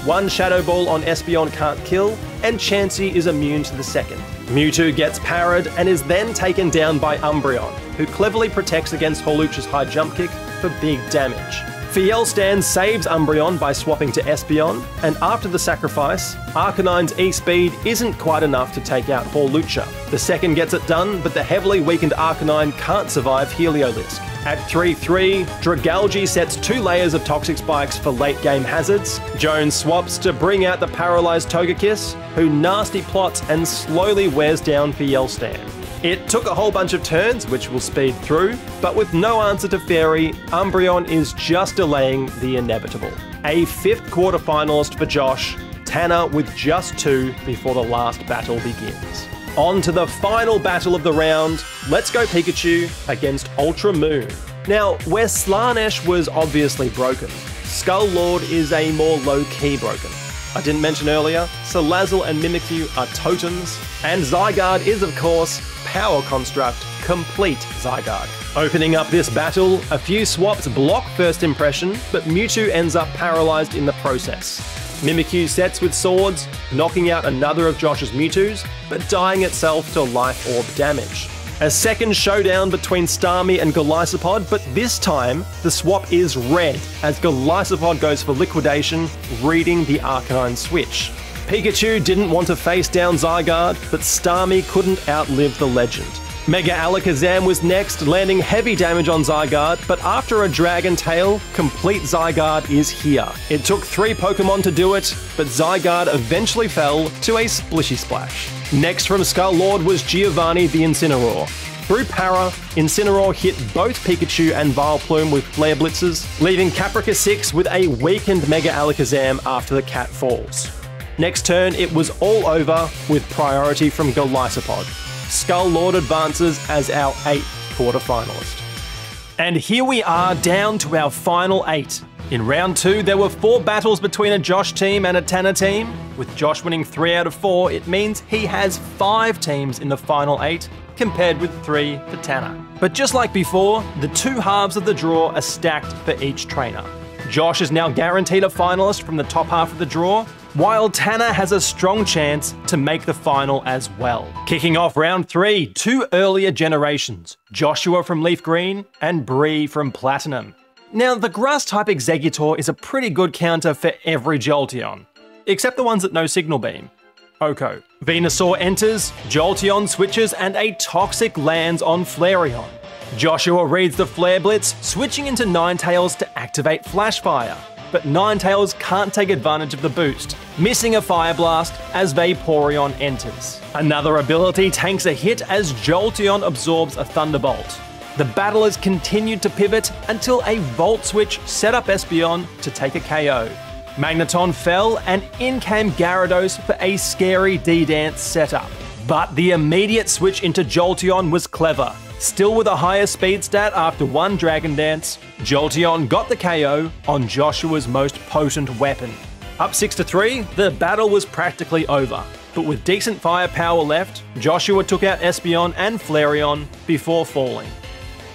One Shadow Ball on Espeon can't kill, and Chansey is immune to the second. Mewtwo gets parried and is then taken down by Umbreon, who cleverly protects against Hawlucha's high jump kick for big damage. Fielstan saves Umbreon by swapping to Espeon, and after the sacrifice, Arcanine's E-Speed isn't quite enough to take out Hawlucha. The second gets it done, but the heavily weakened Arcanine can't survive Heliolisk. At 3-3, Dragalge sets two layers of Toxic Spikes for late-game hazards. Jones swaps to bring out the paralysed Togekiss, who nasty plots and slowly wears down Fielstan. It took a whole bunch of turns, which we'll speed through, but with no answer to Fairy, Umbreon is just delaying the inevitable. A fifth quarter-finalist for Josh, Tanner with just two before the last battle begins. On to the final battle of the round. Let's go Pikachu against Ultra Moon. Now, where Slanesh was obviously broken, Skull Lord is a more low-key broken. I didn't mention earlier, Salazzle and Mimikyu are totems, and Zygarde is, of course, Power Construct, complete Zygarde. Opening up this battle, a few swaps block first impression, but Mewtwo ends up paralysed in the process. Mimikyu sets with swords, knocking out another of Josh's Mewtwo's, but dying itself to Life Orb damage. A second showdown between Starmie and Golisopod, but this time the swap is red, as Golisopod goes for liquidation, reading the Arcanine switch. Pikachu didn't want to face down Zygarde, but Starmie couldn't outlive the legend. Mega Alakazam was next, landing heavy damage on Zygarde, but after a Dragon Tail, complete Zygarde is here. It took 3 Pokemon to do it, but Zygarde eventually fell to a Splishy Splash. Next from Skull Lord was Giovanni the Incineroar. Through Para, Incineroar hit both Pikachu and Vileplume with Flare Blitzes, leaving Caprica 6 with a weakened Mega Alakazam after the cat falls. Next turn, it was all over with priority from Golisopod. Skull Lord advances as our 8th quarter-finalist. And here we are down to our final 8. In round 2, there were 4 battles between a Josh team and a Tanner team. With Josh winning 3 out of 4, it means he has 5 teams in the final 8, compared with 3 for Tanner. But just like before, the 2 halves of the draw are stacked for each trainer. Josh is now guaranteed a finalist from the top half of the draw, while Tanner has a strong chance to make the final as well. Kicking off round 3, 2 earlier generations, Joshua from Leaf Green and Bree from Platinum. Now, the Grass-type Exeggutor is a pretty good counter for every Jolteon, except the ones that know Signal Beam. Oko. Venusaur enters, Jolteon switches, and a Toxic lands on Flareon. Joshua reads the Flare Blitz, switching into Ninetales to activate Flash Fire. But Ninetales can't take advantage of the boost, missing a Fire Blast as Vaporeon enters. Another ability tanks a hit as Jolteon absorbs a Thunderbolt. The battlers continued to pivot until a Volt Switch set up Espeon to take a KO. Magneton fell and in came Gyarados for a scary D-Dance setup. But the immediate switch into Jolteon was clever. Still with a higher speed stat after one Dragon Dance, Jolteon got the KO on Joshua's most potent weapon. Up 6-3, the battle was practically over. But with decent firepower left, Joshua took out Espeon and Flareon before falling.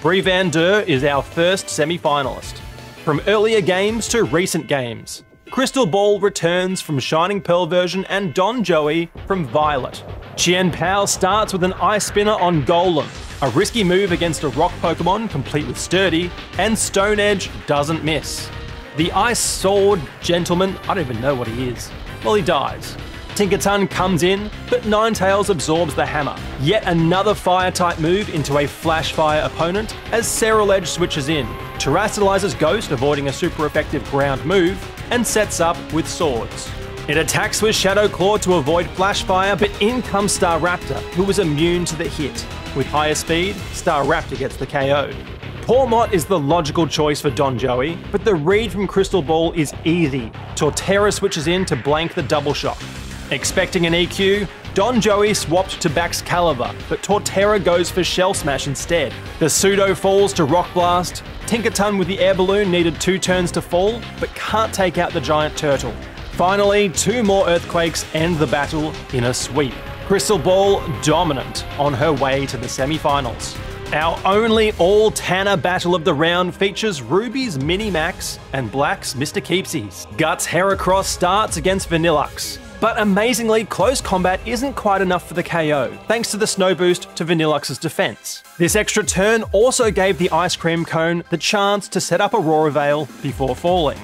Brie Vandur is our first semi-finalist. From earlier games to recent games, Crystal Ball returns from Shining Pearl version and Don Joey from Violet. Chien Pao starts with an Ice Spinner on Golem, a risky move against a rock Pokemon complete with Sturdy, and Stone Edge doesn't miss. The Ice Sword Gentleman, I don't even know what he is, well, he dies. Tinkaton comes in, but Ninetales absorbs the hammer. Yet another Fire-type move into a Flash Fire opponent as Ceruledge switches in, terrestrializes Ghost, avoiding a super effective ground move, and sets up with Swords. It attacks with Shadow Claw to avoid Flash Fire, but in comes Staraptor, who was immune to the hit. With higher speed, Staraptor gets the KO. Pawmot is the logical choice for Don Joey, but the read from Crystal Ball is easy. Torterra switches in to blank the Double Shock. Expecting an EQ, Don Joey swapped to Baxcalibur, but Torterra goes for Shell Smash instead. The Pseudo falls to Rock Blast. Tinkaton with the Air Balloon needed 2 turns to fall, but can't take out the Giant Turtle. Finally, 2 more Earthquakes end the battle in a sweep. Crystal Ball dominant on her way to the semi-finals. Our only all-Tanner battle of the round features Ruby's Minimax and Black's Mr. Keepsies. Guts Heracross starts against Vanillux. But amazingly, close combat isn't quite enough for the KO, thanks to the Snow Boost to Vanillux's defense. This extra turn also gave the Ice Cream Cone the chance to set up Aurora Veil before falling.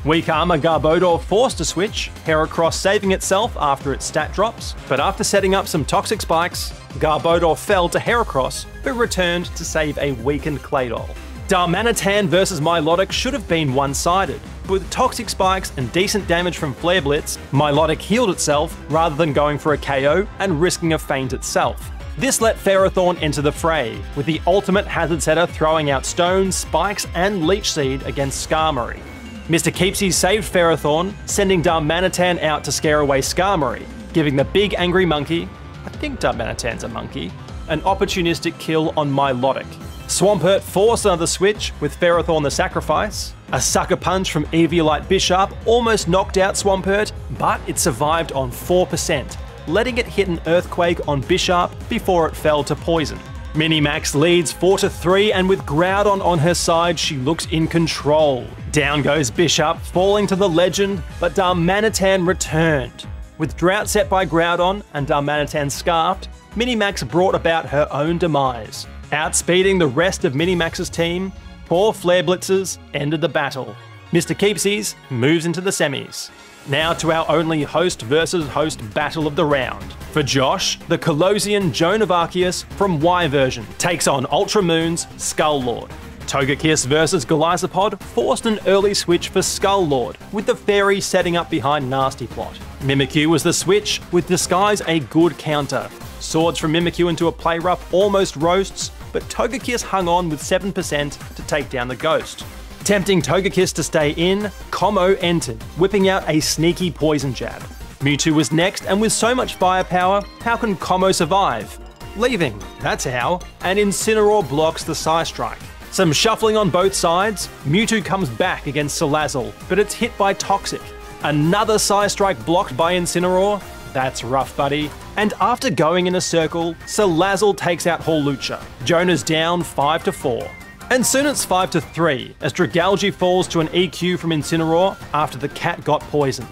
Weak Armor Garbodor forced a switch, Heracross saving itself after its stat drops, but after setting up some Toxic Spikes, Garbodor fell to Heracross, who returned to save a weakened Claydol. Darmanitan vs Milotic should have been one-sided, but with Toxic Spikes and decent damage from Flare Blitz, Milotic healed itself rather than going for a KO and risking a feint itself. This let Ferrothorn enter the fray, with the ultimate hazard setter throwing out stones, spikes, and Leech Seed against Skarmory. Mr. Keepsies saved Ferrothorn, sending Darmanitan out to scare away Skarmory, giving the big angry monkey, I think Darmanitan's a monkey, an opportunistic kill on Milotic. Swampert forced another switch with Ferrothorn the Sacrifice. A Sucker Punch from Eviolite Bisharp almost knocked out Swampert, but it survived on 4%, letting it hit an Earthquake on Bisharp before it fell to poison. Minimax leads 4-3, and with Groudon on her side, she looks in control. Down goes Bisharp, falling to the legend, but Darmanitan returned. With Drought set by Groudon and Darmanitan scarfed, Minimax brought about her own demise. Outspeeding the rest of Minimax's team, 4 Flare Blitzes ended the battle. Mr. Keepsies moves into the semis. Now to our only host versus host battle of the round. For Josh, the Colossian Joan of Arceus from Y version takes on Ultra Moon's Skull Lord. Togekiss versus Golisopod forced an early switch for Skull Lord, with the Fairy setting up behind Nasty Plot. Mimikyu was the switch, with Disguise a good counter. Swords from Mimikyu into a Play Rough almost roasts, but Togekiss hung on with 7% to take down the Ghost. Tempting Togekiss to stay in, Como entered, whipping out a sneaky Poison Jab. Mewtwo was next, and with so much firepower, how can Como survive? Leaving, that's how, and Incineroar blocks the Psystrike. Some shuffling on both sides, Mewtwo comes back against Salazzle, but it's hit by Toxic. Another Psystrike blocked by Incineroar? That's rough, buddy. And after going in a circle, Salazzle takes out Hawlucha. Jonah's down 5-4. And soon it's 5-3, as Dragalge falls to an EQ from Incineroar after the cat got poisoned.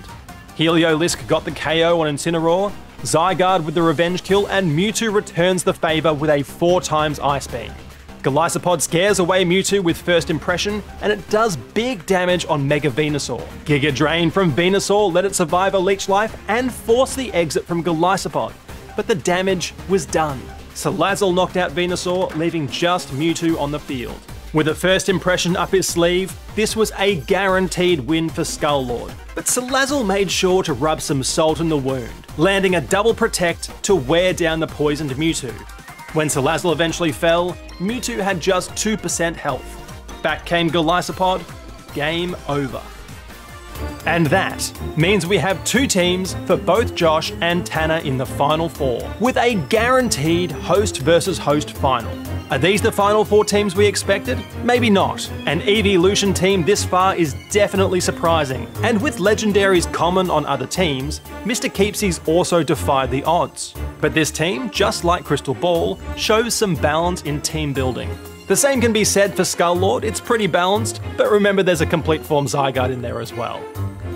Heliolisk got the KO on Incineroar, Zygarde with the revenge kill, and Mewtwo returns the favour with a 4x Ice Beam. Golisopod scares away Mewtwo with First Impression, and it does big damage on Mega Venusaur. Giga Drain from Venusaur let it survive a Leech Life and force the exit from Golisopod, but the damage was done. Salazzle knocked out Venusaur, leaving just Mewtwo on the field. With a First Impression up his sleeve, this was a guaranteed win for Skull-Lord, but Salazzle made sure to rub some salt in the wound, landing a double protect to wear down the poisoned Mewtwo. When Salazzle eventually fell, Mewtwo had just 2% health. Back came Golisopod, game over. And that means we have two teams for both Josh and Tanner in the Final Four, with a guaranteed host versus host final. Are these the Final Four teams we expected? Maybe not. An Evolution team this far is definitely surprising, and with legendaries common on other teams, Mr. Keepsies also defied the odds. But this team, just like Crystal Ball, shows some balance in team building. The same can be said for Skull-Lord, it's pretty balanced, but remember there's a complete form Zygarde in there as well.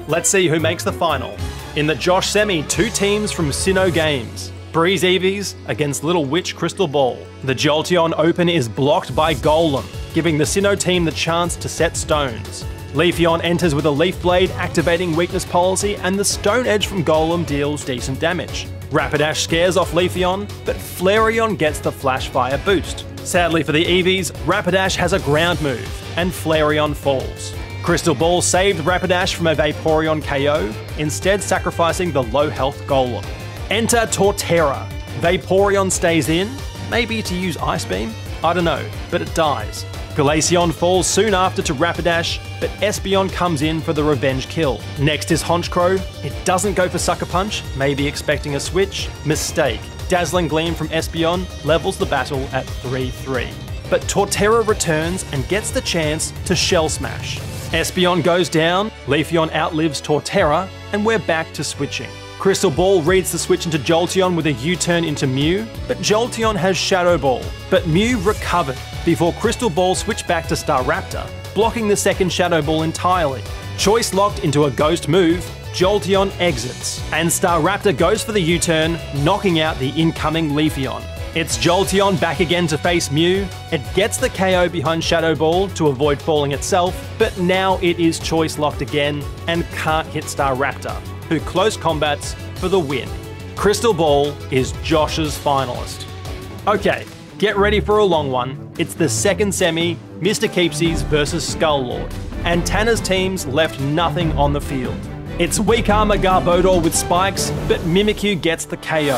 Let's see who makes the final. In the Josh Semi, two teams from Sinnoh Games. Breeze Eevees against Little Witch Crystal Ball. The Jolteon Open is blocked by Golem, giving the Sinnoh team the chance to set stones. Leafeon enters with a Leaf Blade, activating Weakness Policy, and the Stone Edge from Golem deals decent damage. Rapidash scares off Leafeon, but Flareon gets the Flash Fire boost. Sadly for the Eevees, Rapidash has a ground move, and Flareon falls. Crystal Ball saved Rapidash from a Vaporeon KO, instead sacrificing the low health Golem. Enter Torterra. Vaporeon stays in, maybe to use Ice Beam? I don't know, but it dies. Glaceon falls soon after to Rapidash, but Espeon comes in for the revenge kill. Next is Honchkrow. It doesn't go for Sucker Punch, maybe expecting a switch. Mistake. Dazzling Gleam from Espeon levels the battle at 3-3. But Torterra returns and gets the chance to Shell Smash. Espeon goes down, Leafeon outlives Torterra, and we're back to switching. Crystal Ball reads the switch into Jolteon with a U-turn into Mew, but Jolteon has Shadow Ball. But Mew recovered before Crystal Ball switched back to Staraptor, blocking the second Shadow Ball entirely. Choice locked into a Ghost move, Jolteon exits, and Staraptor goes for the U-turn, knocking out the incoming Leafeon. It's Jolteon back again to face Mew. It gets the KO behind Shadow Ball to avoid falling itself, but now it is choice locked again and can't hit Staraptor, who close combats for the win. Crystal Ball is Josh's finalist. Okay, get ready for a long one. It's the second semi, Mr. Keepsies versus Skull-Lord, and Tanner's teams left nothing on the field. It's Weak Armor Garbodor with spikes, but Mimikyu gets the KO.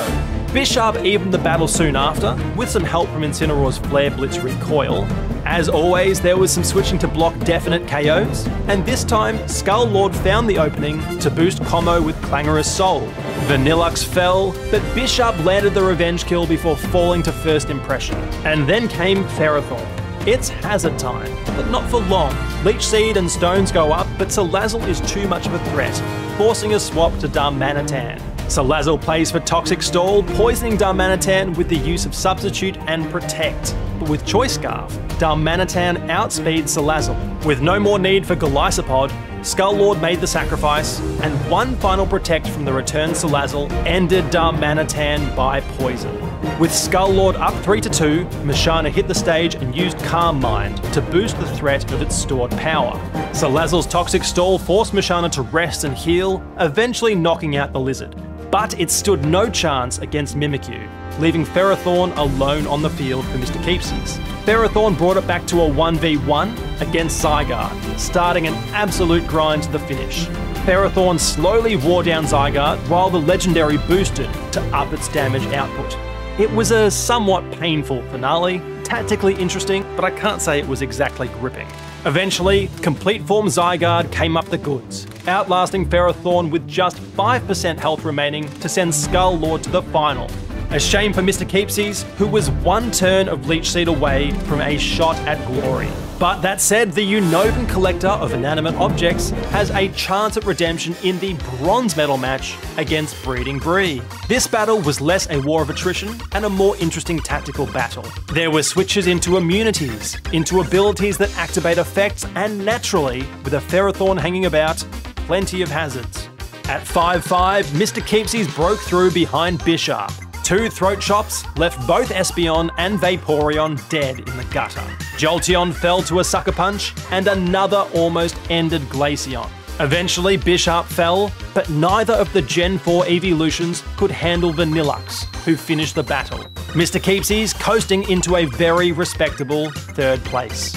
Bisharp evened the battle soon after, with some help from Incineroar's Flare Blitz recoil. As always, there was some switching to block definite KOs, and this time, Skull-Lord found the opening to boost combo with Clangorous Soul. Vanillux fell, but Bisharp landed the revenge kill before falling to First Impression. And then came Ferrothorn. It's hazard time, but not for long. Leech Seed and Stones go up, but Salazzle is too much of a threat, forcing a swap to Darmanitan. Salazzle plays for Toxic Stall, poisoning Darmanitan with the use of Substitute and Protect. But with Choice Scarf, Darmanitan outspeeds Salazzle. With no more need for Golisopod, Skull-Lord made the sacrifice, and one final Protect from the returned Salazzle ended Darmanitan by poison. With Skull-Lord up 3-2, Mashana hit the stage and used Calm Mind to boost the threat of its stored power. Salazzle's Toxic Stall forced Mashana to rest and heal, eventually knocking out the lizard. But it stood no chance against Mimikyu, leaving Ferrothorn alone on the field for Mr. Keepsies. Ferrothorn brought it back to a 1v1 against Zygarde, starting an absolute grind to the finish. Ferrothorn slowly wore down Zygarde while the legendary boosted to up its damage output. It was a somewhat painful finale, tactically interesting, but I can't say it was exactly gripping. Eventually, complete form Zygarde came up the goods, outlasting Ferrothorn with just 5% health remaining to send Skull-Lord to the final. A shame for Mr. Keepsies, who was one turn of Leech Seed away from a shot at glory. But that said, the Unova Collector of Inanimate Objects has a chance at redemption in the bronze medal match against Breeding Bree. This battle was less a war of attrition and a more interesting tactical battle. There were switches into immunities, into abilities that activate effects, and naturally, with a Ferrothorn hanging about, plenty of hazards. At 5-5, Mr. Keepsies broke through behind Bisharp. 2 throat chops left both Espeon and Vaporeon dead in the gutter. Jolteon fell to a sucker punch, and another almost ended Glaceon. Eventually, Bisharp fell, but neither of the Gen 4 evolutions could handle Vanillux, who finished the battle. Mr. Keepsies coasting into a very respectable 3rd place.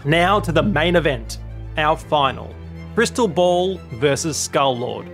Now to the main event, our final. Crystal Ball versus Skull-Lord.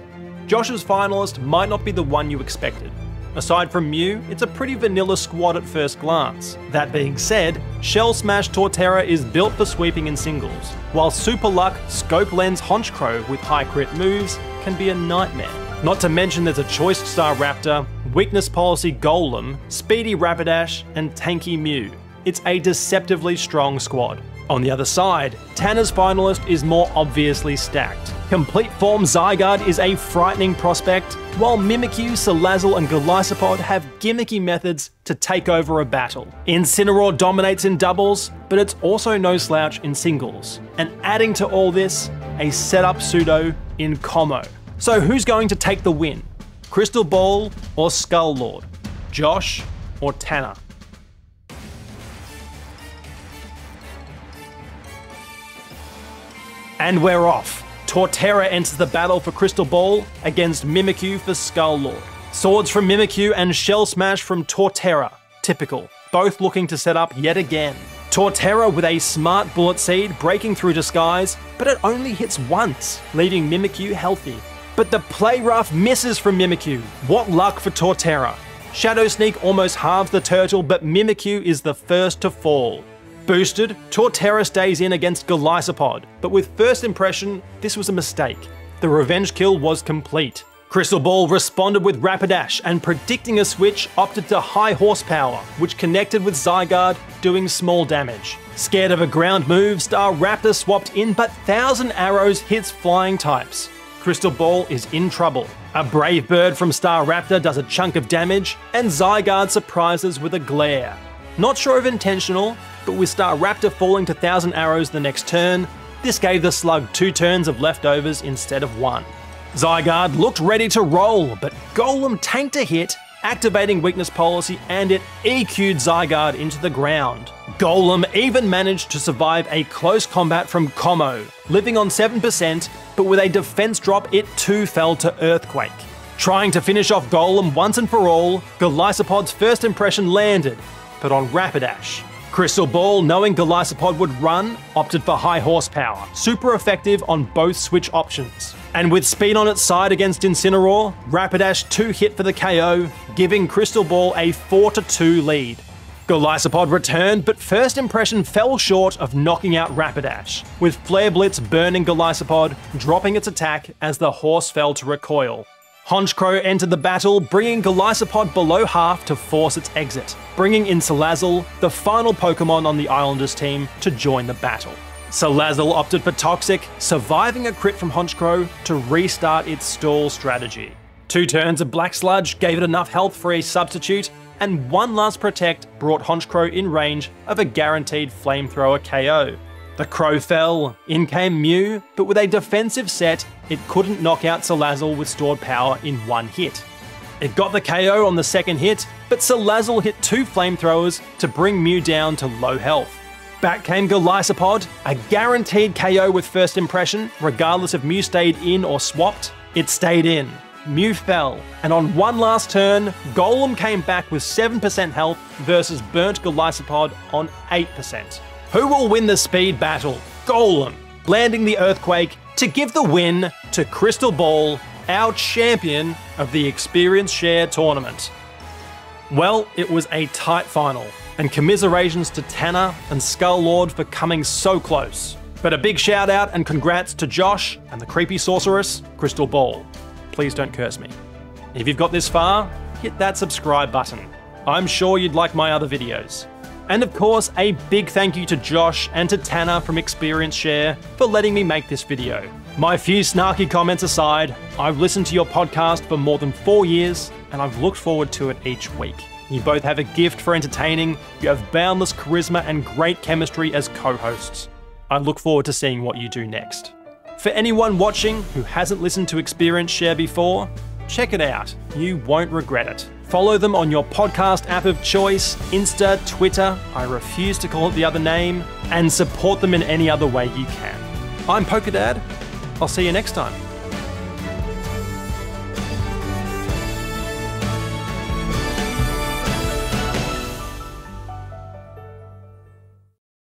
Josh's finalist might not be the one you expected. Aside from Mew, it's a pretty vanilla squad at first glance. That being said, Shell Smash Torterra is built for sweeping in singles, while Super Luck Scope Lens Honchkrow with high crit moves can be a nightmare. Not to mention there's a Choice Staraptor, Weakness Policy Golem, Speedy Rapidash, and Tanky Mew. It's a deceptively strong squad. On the other side, Tanner's finalist is more obviously stacked. Complete Form Zygarde is a frightening prospect, while Mimikyu, Salazzle and Golisopod have gimmicky methods to take over a battle. Incineroar dominates in doubles, but it's also no slouch in singles. And adding to all this, a setup pseudo in Como. So who's going to take the win? Crystal Ball or Skull-Lord? Josh or Tanner? And we're off. Torterra enters the battle for Crystal Ball against Mimikyu for Skull-Lord. Swords from Mimikyu and Shell Smash from Torterra. Typical. Both looking to set up yet again. Torterra with a smart Bullet Seed breaking through Disguise, but it only hits once, leaving Mimikyu healthy. But the Play Rough misses from Mimikyu. What luck for Torterra. Shadow Sneak almost halves the turtle, but Mimikyu is the first to fall. Boosted, Torterra stays in against Golisopod, but with First Impression, this was a mistake. The revenge kill was complete. Crystal Ball responded with Rapidash and, predicting a switch, opted to High Horsepower, which connected with Zygarde, doing small damage. Scared of a ground move, Staraptor swapped in, but Thousand Arrows hits flying types. Crystal Ball is in trouble. A Brave Bird from Staraptor does a chunk of damage, and Zygarde surprises with a Glare. Not sure if intentional, but with Staraptor falling to Thousand Arrows the next turn, this gave the slug 2 turns of leftovers instead of 1. Zygarde looked ready to roll, but Golem tanked a hit, activating Weakness Policy, and it EQ'd Zygarde into the ground. Golem even managed to survive a close combat from Como, living on 7%, but with a defense drop it too fell to Earthquake. Trying to finish off Golem once and for all, Golisopod's First Impression landed, but on Rapidash. Crystal Ball, knowing Golisopod would run, opted for High Horsepower, super effective on both switch options. And with speed on its side against Incineroar, Rapidash 2-hit for the KO, giving Crystal Ball a 4-2 lead. Golisopod returned, but First Impression fell short of knocking out Rapidash, with Flare Blitz burning Golisopod, dropping its attack as the horse fell to recoil. Honchkrow entered the battle, bringing Golisopod below half to force its exit, bringing in Salazzle, the final Pokemon on the Islanders team, to join the battle. Salazzle opted for Toxic, surviving a crit from Honchkrow to restart its stall strategy. 2 turns of Black Sludge gave it enough health for a substitute, and 1 last Protect brought Honchkrow in range of a guaranteed Flamethrower KO. The Crow fell, in came Mew, but with a defensive set, it couldn't knock out Salazzle with stored power in 1 hit. It got the KO on the second hit, but Salazzle hit 2 Flamethrowers to bring Mew down to low health. Back came Golisopod, a guaranteed KO with First Impression, regardless if Mew stayed in or swapped. It stayed in. Mew fell, and on 1 last turn, Golem came back with 7% health versus burnt Golisopod on 8%. Who will win the speed battle? Golem, landing the Earthquake to give the win to Crystal Ball, our champion of the Experience Share Tournament. Well, it was a tight final, and commiserations to Tanner and Skull-Lord for coming so close. But a big shout out and congrats to Josh and the creepy sorceress, Crystal Ball. Please don't curse me. If you've got this far, hit that subscribe button. I'm sure you'd like my other videos. And of course, a big thank you to Josh and to Tanner from Experience Share for letting me make this video. My few snarky comments aside, I've listened to your podcast for more than 4 years, and I've looked forward to it each week. You both have a gift for entertaining, you have boundless charisma and great chemistry as co-hosts. I look forward to seeing what you do next. For anyone watching who hasn't listened to Experience Share before, check it out. You won't regret it. Follow them on your podcast app of choice, Insta, Twitter, I refuse to call it the other name, and support them in any other way you can. I'm PokeDad. I'll see you next time.